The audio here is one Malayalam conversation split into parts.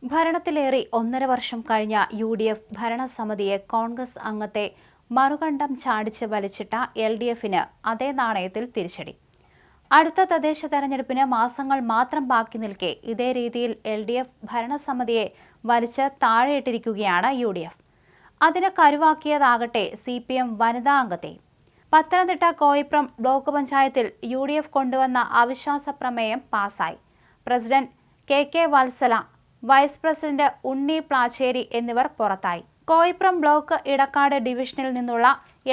ഭരണത്തിലേറി 1.5 വർഷം കഴിഞ്ഞ UDF ഭരണസമിതിയെ കോൺഗ്രസ് അംഗത്തെ മറുകണ്ഠം ചാടിച്ച് വലിച്ചിട്ട LDFന് അതേ നാണയത്തിൽ തിരിച്ചടി. അടുത്ത തദ്ദേശ തെരഞ്ഞെടുപ്പിന് മാസങ്ങൾ മാത്രം ബാക്കി നിൽക്കെ ഇതേ രീതിയിൽ LDF ഭരണസമിതിയെ വലിച്ച് താഴെയിട്ടിരിക്കുകയാണ് UDF. അതിന് കരുവാക്കിയതാകട്ടെ CPM വനിതാ അംഗത്തെ. പത്തനംതിട്ട കോയിപ്രം ബ്ലോക്ക് പഞ്ചായത്തിൽ UDF കൊണ്ടുവന്ന അവിശ്വാസ പ്രമേയം പാസായി. President KK Vatsala, vice president Unni Plachery എന്നിവർ പുറത്തായി. കോയിപ്രം ബ്ലോക്ക് ഇടക്കാട് ഡിവിഷനിൽ നിന്നുള്ള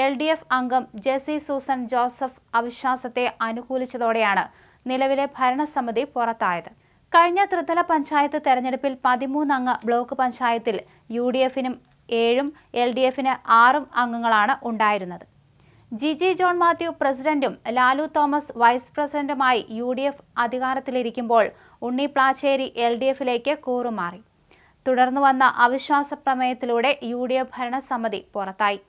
LDF അംഗം ജെസി സൂസൻ ജോസഫ് അവിശ്വാസത്തെ അനുകൂലിച്ചതോടെയാണ് നിലവിലെ ഭരണസമിതി പുറത്തായത്. കഴിഞ്ഞ ത്രിതല പഞ്ചായത്ത് തെരഞ്ഞെടുപ്പിൽ 13 അംഗ ബ്ലോക്ക് പഞ്ചായത്തിൽ UDFനും 7 LDFന് 6 അംഗങ്ങളാണ് ഉണ്ടായിരുന്നത്. ജിജി ജോൺ മാത്യു പ്രസിഡന്റും ലാലു തോമസ് വൈസ് പ്രസിഡന്റുമായി UDF അധികാരത്തിലിരിക്കുമ്പോൾ ഉണ്ണി പ്ലാച്ചേരി LDFിലേക്ക് കൂറുമാറി. തുടർന്നു വന്ന അവിശ്വാസ പ്രമേയത്തിലൂടെ UDF ഭരണസമിതി പുറത്തായി.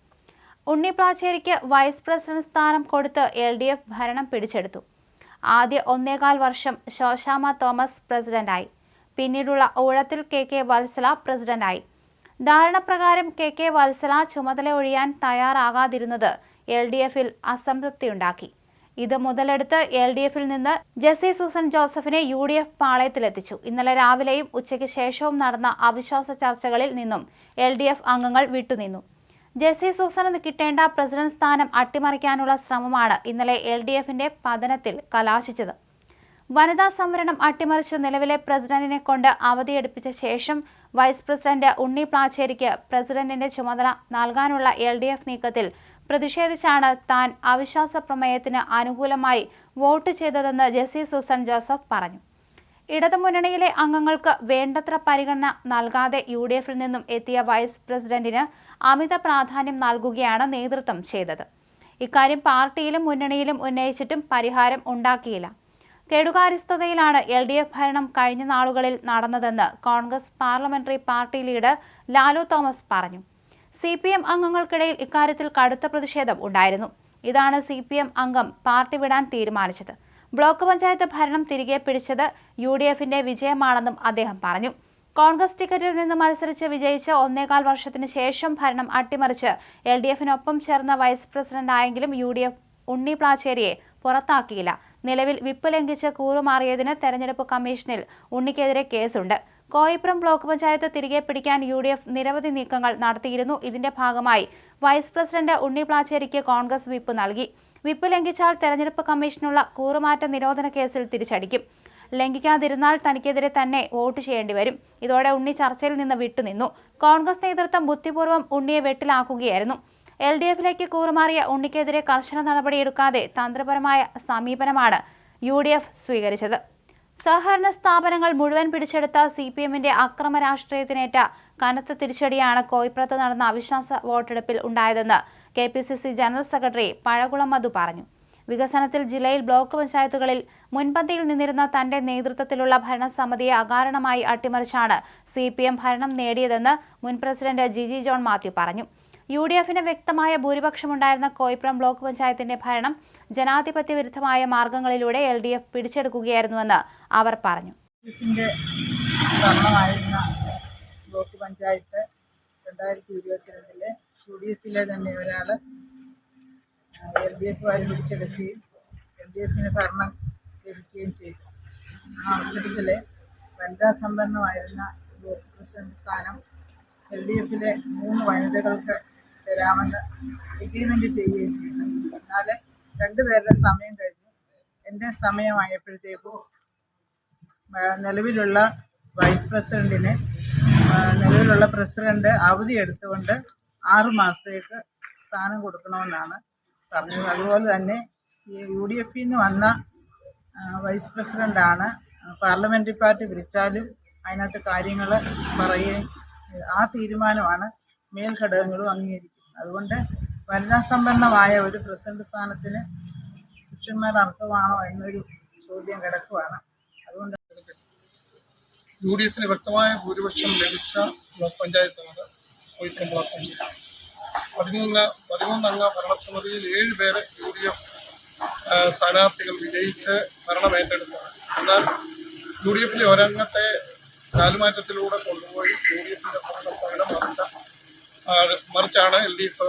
ഉണ്ണി പ്ലാച്ചേരിക്ക് വൈസ് പ്രസിഡന്റ് സ്ഥാനം കൊടുത്ത് LDF ഭരണം പിടിച്ചെടുത്തു. ആദ്യ 1.25 വർഷം ശോശാമ തോമസ് പ്രസിഡന്റായി. പിന്നീടുള്ള ഊഴത്തിൽ KK വത്സല പ്രസിഡന്റായി. ധാരണപ്രകാരം KK വത്സല ചുമതല ഒഴിയാൻ തയ്യാറാകാതിരുന്നത് LDFിൽ അസംതൃപ്തിയുണ്ടാക്കി. ഇത് മുതലെടുത്ത് LDFിൽ നിന്ന് ജെസി സൂസൻ ജോസഫിനെ UDF പാളയത്തിലെത്തിച്ചു. ഇന്നലെ രാവിലെയും ഉച്ചയ്ക്ക് ശേഷവും നടന്ന അവിശ്വാസ ചർച്ചകളിൽ നിന്നും LDF അംഗങ്ങൾ വിട്ടുനിന്നു. ജെസി സൂസന് കിട്ടേണ്ട പ്രസിഡന്റ് സ്ഥാനം അട്ടിമറിക്കാനുള്ള ശ്രമമാണ് ഇന്നലെ LDFിന്റെ പതനത്തിൽ കലാശിച്ചത്. വനിതാ സംവരണം അട്ടിമറിച്ച് നിലവിലെ പ്രസിഡന്റിനെ കൊണ്ട് അവധിയെടുപ്പിച്ച ശേഷം വൈസ് പ്രസിഡന്റ് ഉണ്ണി പ്ലാച്ചേരിക്ക് പ്രസിഡന്റിന്റെ ചുമതല നൽകാനുള്ള LDF നീക്കത്തിൽ പ്രതിഷേധിച്ചാണ് താൻ അവിശ്വാസ പ്രമേയത്തിന് അനുകൂലമായി വോട്ട് ചെയ്തതെന്ന് ജെസി സൂസൻ ജോസഫ് പറഞ്ഞു. ഇടതുമുന്നണിയിലെ അംഗങ്ങൾക്ക് വേണ്ടത്ര പരിഗണന നൽകാതെ UDFിൽ നിന്നും എത്തിയ വൈസ് പ്രസിഡന്റിന് അമിത പ്രാധാന്യം നൽകുകയാണ് നേതൃത്വം ചെയ്തത്. ഇക്കാര്യം പാർട്ടിയിലും മുന്നണിയിലും ഉന്നയിച്ചിട്ടും പരിഹാരം ഉണ്ടാക്കിയില്ല. കെടുകാര്യസ്ഥതയിലാണ് LDF ഭരണം കഴിഞ്ഞ നാളുകളിൽ നടന്നതെന്ന് Congress parliamentary party leader Lalu Thomas പറഞ്ഞു. CPM അംഗങ്ങൾക്കിടയിൽ ഇക്കാര്യത്തിൽ കടുത്ത പ്രതിഷേധം ഉണ്ടായിരുന്നു. ഇതാണ് CPM അംഗം പാർട്ടി വിടാൻ തീരുമാനിച്ചത്. ബ്ലോക്ക് പഞ്ചായത്ത് ഭരണം തിരികെ പിടിച്ചത് UDFിന്റെ വിജയമാണെന്നും അദ്ദേഹം പറഞ്ഞു. കോൺഗ്രസ് ടിക്കറ്റിൽ നിന്ന് മത്സരിച്ച് വിജയിച്ച് 1.25 വർഷത്തിന് ശേഷം ഭരണം അട്ടിമറിച്ച് LDFിനൊപ്പം ചേർന്ന വൈസ് പ്രസിഡന്റായെങ്കിലും UDF ഉണ്ണി പ്ലാച്ചേരിയെ പുറത്താക്കിയില്ല. നിലവിൽ വിപ്പ് ലംഘിച്ച് കൂറുമാറിയതിന് തെരഞ്ഞെടുപ്പ് കമ്മീഷനിൽ ഉണ്ണിക്കെതിരെ കേസുണ്ട്. കോയിപ്രം ബ്ലോക്ക് പഞ്ചായത്ത് തിരികെ പിടിക്കാൻ UDF നിരവധി നീക്കങ്ങൾ നടത്തിയിരുന്നു. ഇതിന്റെ ഭാഗമായി വൈസ് പ്രസിഡന്റ് ഉണ്ണി പ്ലാച്ചേരിക്ക് കോൺഗ്രസ് വിപ്പ് നൽകി. വിപ്പ് ലംഘിച്ചാൽ തെരഞ്ഞെടുപ്പ് കമ്മീഷനുള്ള കൂറുമാറ്റ നിരോധന കേസിൽ തിരിച്ചടിക്കും. ലംഘിക്കാതിരുന്നാൽ തനിക്കെതിരെ തന്നെ വോട്ട് ചെയ്യേണ്ടി വരും. ഇതോടെ ഉണ്ണി ചർച്ചയിൽ നിന്ന് വിട്ടുനിന്നു. കോൺഗ്രസ് നേതൃത്വം ബുദ്ധിപൂർവ്വം ഉണ്ണിയെ വെട്ടിലാക്കുകയായിരുന്നു. LDFിലേക്ക് കൂറുമാറിയ ഉണ്ണിക്കെതിരെ കർശന നടപടിയെടുക്കാതെ തന്ത്രപരമായ സമീപനമാണ് UDF സ്വീകരിച്ചത്. സഹകരണ സ്ഥാപനങ്ങൾ മുഴുവൻ പിടിച്ചെടുത്ത CPMന്റെ അക്രമ രാഷ്ട്രീയത്തിനേറ്റ കനത്ത തിരിച്ചടിയാണ് കോയിപ്രത്ത് നടന്ന അവിശ്വാസ വോട്ടെടുപ്പിൽ ഉണ്ടായതെന്ന് KPCC ജനറൽ സെക്രട്ടറി പഴകുളം മധു പറഞ്ഞു. വികസനത്തിൽ ജില്ലയിൽ ബ്ലോക്ക് പഞ്ചായത്തുകളിൽ മുൻപന്തിയിൽ നിന്നിരുന്ന തന്റെ നേതൃത്വത്തിലുള്ള ഭരണസമിതിയെ അകാരണമായി അട്ടിമറിച്ചാണ് CPM ഭരണം നേടിയതെന്ന് മുൻ പ്രസിഡന്റ് ജിജി ജോൺ മാത്യു പറഞ്ഞു. UDFിന് വ്യക്തമായ ഭൂരിപക്ഷമുണ്ടായിരുന്ന കോയിപ്രം ബ്ലോക്ക് പഞ്ചായത്തിന്റെ ഭരണം ജനാധിപത്യ വിരുദ്ധമായ മാർഗങ്ങളിലൂടെ LDF പിടിച്ചെടുക്കുകയായിരുന്നുവെന്ന് അവർ പറഞ്ഞു. ബ്ലോക്ക് പഞ്ചായത്ത് 2022 UDFിലെ തന്നെ ഒരാൾ LDFുമായി പിടിച്ചെടുക്കുകയും LDFിന് ഭരണം ലഭിക്കുകയും ചെയ്തു. ആ അവസരത്തിൽ വനിതാ സംവരണമായിരുന്ന ബ്ലോക്ക് പ്രസിഡന്റ് സ്ഥാനം LDFിലെ 3 വനിതകൾക്ക് തരാമെന്ന് എഗ്രിമെൻ്റ് ചെയ്യുകയും ചെയ്തു. എന്നാൽ 2 പേരുടെ സമയം കഴിഞ്ഞു. എൻ്റെ സമയമായപ്പോഴത്തേക്കും നിലവിലുള്ള വൈസ് പ്രസിഡന്റിന് നിലവിലുള്ള പ്രസിഡന്റ് അവധി എടുത്തുകൊണ്ട് 6 മാസത്തേക്ക് സ്ഥാനം കൊടുക്കണമെന്നാണ് പറഞ്ഞത്. അതുപോലെ തന്നെ ഈ UDFിൽ നിന്ന് വന്ന വൈസ് പ്രസിഡന്റാണ് പാർലമെൻ്ററി പാർട്ടി വിളിച്ചാലും അതിനകത്ത് കാര്യങ്ങൾ പറയുകയും ആ തീരുമാനമാണ് മേൽഘടകങ്ങളും അംഗീകരിക്കുന്നത്. അതുകൊണ്ട് വനിതാ സംവരണമായ ഒരു പ്രസിഡന്റ് സ്ഥാനത്തിന് പുരുഷന്മാർ അർഹമാണോ എന്നൊരു ചോദ്യം കിടക്കുകയാണ്. അതുകൊണ്ട് UDFിന് വ്യക്തമായ ഭൂരിപക്ഷം ലഭിച്ച ബ്ലോക്ക് പഞ്ചായത്താണ് കോയിപ്രം ബ്ലോക്ക് പഞ്ചായത്ത്. 13 അംഗ ഭരണസമിതിയിൽ 7 പേര് UDF സ്ഥാനാർത്ഥികൾ വിജയിച്ച് ഭരണം ഏറ്റെടുത്തതാണ്. എന്നാൽ UDFിലെ ഒരംഗത്തെ കാലുമാറ്റത്തിലൂടെ കൊണ്ടുപോയി UDF-ന്റെ ഭരണം പകരം മറിച്ചാണ് LDF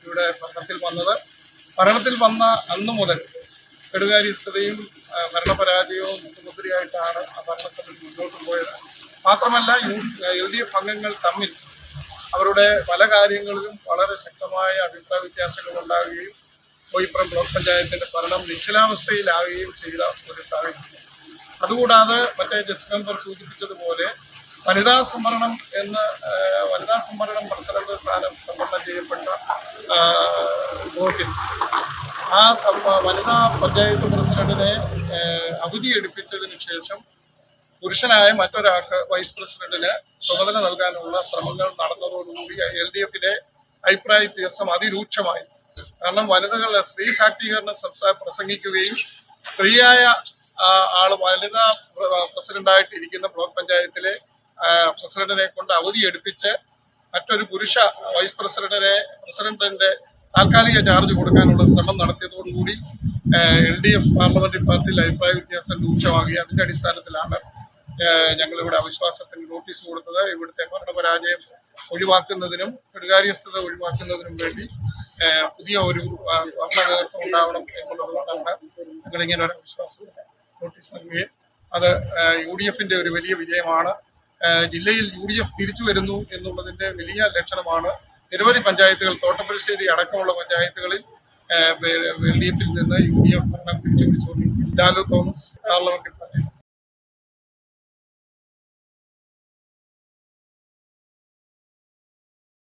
ഇവിടെ ഭരണത്തിൽ വന്നത്. ഭരണത്തിൽ വന്ന അന്നു മുതൽ കെടുകാര്യസ്ഥതയും ഭരണപരാജയവും മുഖ്യമന്ത്രിയായിട്ടാണ് ആ ഭരണസമിതി മുന്നോട്ട് പോയത്. മാത്രമല്ല LDF അംഗങ്ങൾ തമ്മിൽ അവരുടെ പല കാര്യങ്ങളിലും വളരെ ശക്തമായ അഭിപ്രായ വ്യത്യാസങ്ങൾ ഉണ്ടാവുകയും കോയിപ്പുറം ബ്ലോക്ക് പഞ്ചായത്തിന്റെ ഭരണം നിശ്ചലാവസ്ഥയിലാവുകയും ചെയ്ത ഒരു സാഹചര്യം. അതുകൂടാതെ മറ്റേ ജസ്റ്റ് മെമ്പർ സൂചിപ്പിച്ചതുപോലെ വനിതാ സംവരണം പ്രസിഡന്റ് സ്ഥാനം സംവരണം ചെയ്യപ്പെട്ട ബ്ലോക്കിൽ ആ വനിതാ പഞ്ചായത്ത് പ്രസിഡന്റിനെ അവധി എടുപ്പിച്ചതിന് ശേഷം പുരുഷനായ മറ്റൊരാൾക്ക് വൈസ് പ്രസിഡന്റിന് ചുമതല നൽകാനുള്ള ശ്രമങ്ങൾ നടന്നതോടുകൂടി LDF-ലെ അഭിപ്രായ വ്യത്യാസം അതിരൂക്ഷമായി. കാരണം വനിതകളുടെ സ്ത്രീ ശാക്തീകരണം പ്രസംഗിക്കുകയും സ്ത്രീയായ ആള് വനിതാ പ്രസിഡന്റായിട്ട് ഇരിക്കുന്ന ബ്ലോക്ക് പഞ്ചായത്തിലെ പ്രസിഡന്റിനെ കൊണ്ട് അവധി എടുപ്പിച്ച് മറ്റൊരു പുരുഷ വൈസ് പ്രസിഡന്റിന്റെ താൽക്കാലിക ചാർജ് കൊടുക്കാനുള്ള ശ്രമം നടത്തിയതോടുകൂടി LDF പാർലമെന്ററി പാർട്ടിയിൽ അഭിപ്രായ വ്യത്യാസം രൂക്ഷമാകുകയും അതിന്റെ അടിസ്ഥാനത്തിലാണ് ഞങ്ങളിവിടെ അവിശ്വാസത്തിന് നോട്ടീസ് കൊടുത്തത്. ഇവിടുത്തെ ഭരണപരാജയം ഒഴിവാക്കുന്നതിനും കെടുകാര്യസ്ഥത ഒഴിവാക്കുന്നതിനും വേണ്ടി പുതിയ ഒരു ഭരണ നേതൃത്വം ഉണ്ടാവണം എന്നുള്ളതുകൊണ്ടാണ് ഞങ്ങളിങ്ങനെ ഒരു അവിശ്വാസം നോട്ടീസ് നൽകുകയും അത് UDF-ന്റെ ഒരു വലിയ വിജയമാണ്. ജില്ലയിൽ UDF തിരിച്ചു വരുന്നു എന്നുള്ളതിന്റെ വലിയ ലക്ഷണമാണ്. നിരവധി പഞ്ചായത്തുകൾ, തോട്ടപ്പുഴശ്ശേരി അടക്കമുള്ള പഞ്ചായത്തുകളിൽ LDF-ൽ നിന്ന് UDF ഭരണം തിരിച്ചു പിടിച്ചുകൊണ്ടിരിക്കും. Lalu Thomas parliament